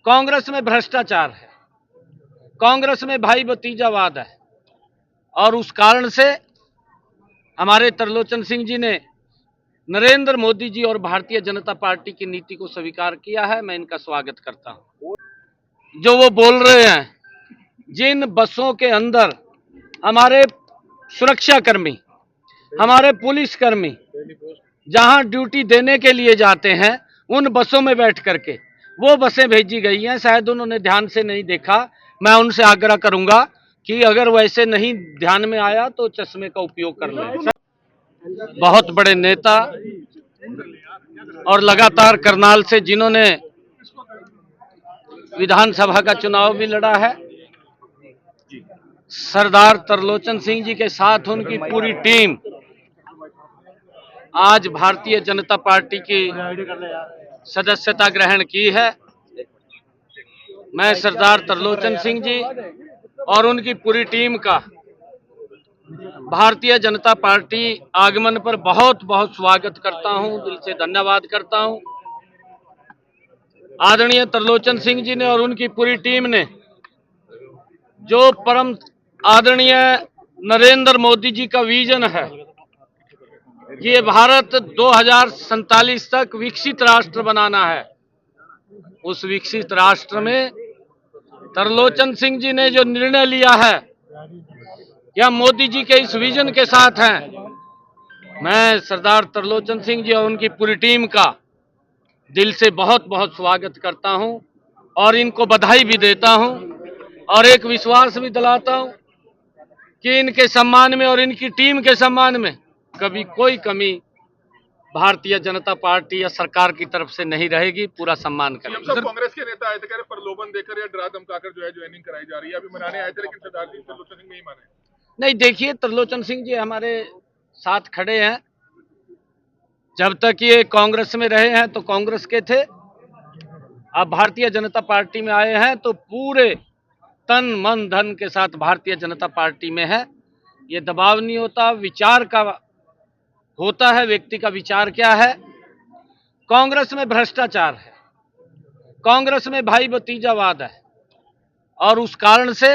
कांग्रेस में भ्रष्टाचार है, कांग्रेस में भाई भतीजावाद है और उस कारण से हमारे त्रिलोचन सिंह जी ने नरेंद्र मोदी जी और भारतीय जनता पार्टी की नीति को स्वीकार किया है। मैं इनका स्वागत करता हूं। जो वो बोल रहे हैं, जिन बसों के अंदर हमारे सुरक्षाकर्मी, हमारे पुलिसकर्मी जहां ड्यूटी देने के लिए जाते हैं, उन बसों में बैठ करके वो बसें भेजी गई हैं। शायद उन्होंने ध्यान से नहीं देखा। मैं उनसे आग्रह करूंगा कि अगर वैसे नहीं ध्यान में आया तो चश्मे का उपयोग कर लें। बहुत बड़े नेता और लगातार करनाल से जिन्होंने विधानसभा का चुनाव भी लड़ा है, सरदार त्रिलोचन सिंह जी के साथ उनकी पूरी टीम आज भारतीय जनता पार्टी की सदस्यता ग्रहण की है। मैं सरदार त्रिलोचन सिंह जी और उनकी पूरी टीम का भारतीय जनता पार्टी आगमन पर बहुत बहुत स्वागत करता हूं, दिल से धन्यवाद करता हूं। आदरणीय त्रिलोचन सिंह जी ने और उनकी पूरी टीम ने जो परम आदरणीय नरेंद्र मोदी जी का विजन है, ये भारत 2047 तक विकसित राष्ट्र बनाना है। उस विकसित राष्ट्र में त्रिलोचन सिंह जी ने जो निर्णय लिया है, या मोदी जी के इस विजन के साथ हैं। मैं सरदार त्रिलोचन सिंह जी और उनकी पूरी टीम का दिल से बहुत बहुत स्वागत करता हूं और इनको बधाई भी देता हूं और एक विश्वास भी दिलाता हूं कि इनके सम्मान में और इनकी टीम के सम्मान में कभी कोई कमी भारतीय जनता पार्टी या सरकार की तरफ से नहीं रहेगी। पूरा सम्मान करेंगे। सब कांग्रेस के नेता आए थे, कह रहे प्रलोभन देकर या डरा धमकाकर जो है ज्वाइनिंग कराई जा रही है। अभी मनाने आए थे लेकिन सरदार जी त्रिलोचन सिंह नहीं माने। नहीं, देखिए, त्रिलोचन सिंह जी हमारे साथ खड़े हैं। जब तक ये कांग्रेस में रहे हैं तो कांग्रेस के थे, अब भारतीय जनता पार्टी में आए हैं तो पूरे तन मन धन के साथ भारतीय जनता पार्टी में है। ये दबाव नहीं होता, विचार का होता है। व्यक्ति का विचार क्या है? कांग्रेस में भ्रष्टाचार है, कांग्रेस में भाई भतीजावाद है और उस कारण से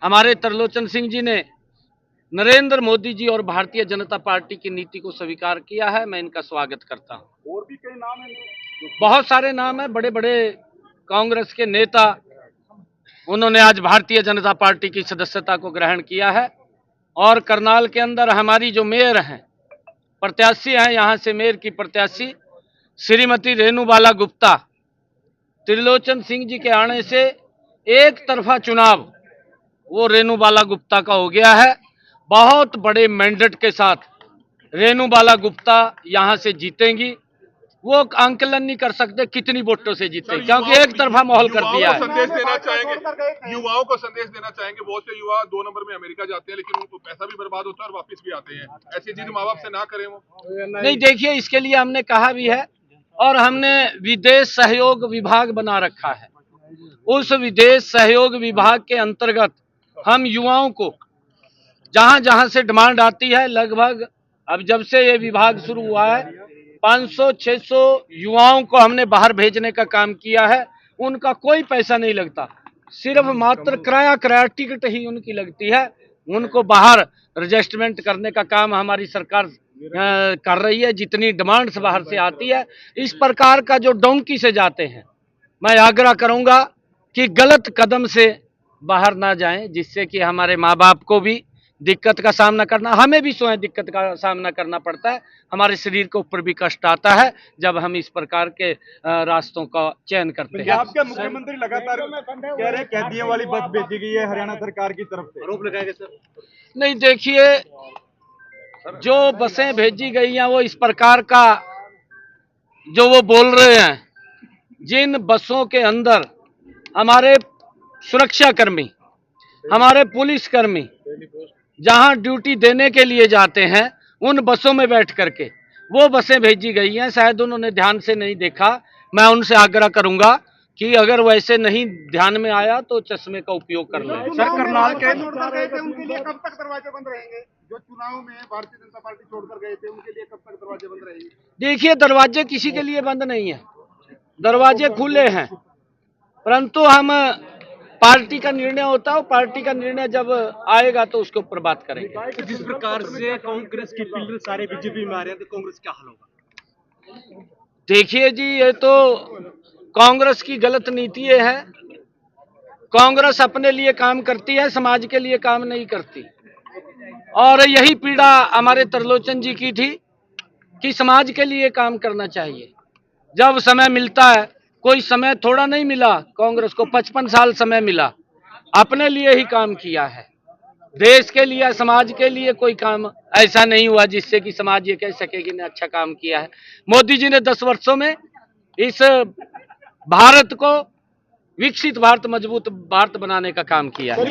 हमारे त्रिलोचन सिंह जी ने नरेंद्र मोदी जी और भारतीय जनता पार्टी की नीति को स्वीकार किया है। मैं इनका स्वागत करता हूं। और भी कई नाम हैं, बहुत सारे नाम हैं, बड़े बड़े कांग्रेस के नेता, उन्होंने आज भारतीय जनता पार्टी की सदस्यता को ग्रहण किया है। और करनाल के अंदर हमारी जो मेयर हैं, प्रत्याशी हैं, यहां से मेयर की प्रत्याशी श्रीमती रेणुबाला गुप्ता, त्रिलोचन सिंह जी के आने से एक तरफा चुनाव वो रेणुबाला गुप्ता का हो गया है। बहुत बड़े मैंडेट के साथ रेणुबाला गुप्ता यहां से जीतेंगी। वो आंकलन नहीं कर सकते कितनी वोटों से जीते, क्योंकि एक तरफा माहौल कर दिया है। संदेश देना चाहेंगे, युवाओं को संदेश देना चाहेंगे। बहुत से युवा 2 नंबर में अमेरिका जाते हैं लेकिन उनको पैसा भी बर्बाद होता है और वापस भी आते हैं। ऐसी चीज माँ बाप से ना करें वो। नहीं, देखिए, इसके लिए हमने कहा भी है और हमने विदेश सहयोग विभाग बना रखा है। उस विदेश सहयोग विभाग के अंतर्गत हम युवाओं को जहां जहां से डिमांड आती है, लगभग अब जब से ये विभाग शुरू हुआ है 500-600 युवाओं को हमने बाहर भेजने का काम किया है। उनका कोई पैसा नहीं लगता, सिर्फ मात्र किराया टिकट ही उनकी लगती है। उनको बाहर रजिस्ट्रमेंट करने का काम हमारी सरकार कर रही है। जितनी डिमांड्स बाहर से आती है, इस प्रकार का जो डोंकी से जाते हैं, मैं आग्रह करूंगा कि गलत कदम से बाहर ना जाएं, जिससे कि हमारे माँ बाप को भी दिक्कत का सामना करना, हमें भी स्वयं दिक्कत का सामना करना पड़ता है। हमारे शरीर के ऊपर भी कष्ट आता है जब हम इस प्रकार के रास्तों का चयन करते हैं। पंजाब के मुख्यमंत्री लगातार कह रहे हैं कैदियों वाली बस भेजी गई है हरियाणा सरकार की तरफ से, आरोप लगाएंगे सर? नहीं, देखिए, जो बसें भेजी गई हैं वो इस प्रकार का जो वो बोल रहे हैं, जिन बसों के अंदर हमारे सुरक्षाकर्मी, हमारे पुलिसकर्मी जहां ड्यूटी देने के लिए जाते हैं, उन बसों में बैठ करके वो बसें भेजी गई हैं। शायद उन्होंने ध्यान से नहीं देखा। मैं उनसे आग्रह करूंगा कि अगर वैसे नहीं ध्यान में आया तो चश्मे का उपयोग कर लें। सर, करनाल के उनके लिए कब तक दरवाजे बंद रहेंगे? जो चुनाव में भारतीय जनता पार्टी छोड़कर गए थे, उनके लिए कब तक दरवाजे बंद रहेंगे? देखिए, दरवाजे किसी के लिए बंद नहीं है, दरवाजे खुले हैं। परंतु हम पार्टी का निर्णय होता है, पार्टी का निर्णय जब आएगा तो उसके ऊपर बात करेंगे। जिस प्रकार से कांग्रेस के पिलर सारे बीजेपी में आ रहे हैं, तो कांग्रेस क्या हाल होगा? देखिए जी, ये तो कांग्रेस की गलत नीति है। कांग्रेस अपने लिए काम करती है, समाज के लिए काम नहीं करती। और यही पीड़ा हमारे त्रिलोचन जी की थी कि समाज के लिए काम करना चाहिए। जब समय मिलता है, कोई समय थोड़ा नहीं मिला कांग्रेस को, 55 साल समय मिला, अपने लिए ही काम किया है। देश के लिए, समाज के लिए कोई काम ऐसा नहीं हुआ जिससे कि समाज ये कह सके कि ने अच्छा काम किया है। मोदी जी ने 10 वर्षों में इस भारत को विकसित भारत, मजबूत भारत बनाने का काम किया है।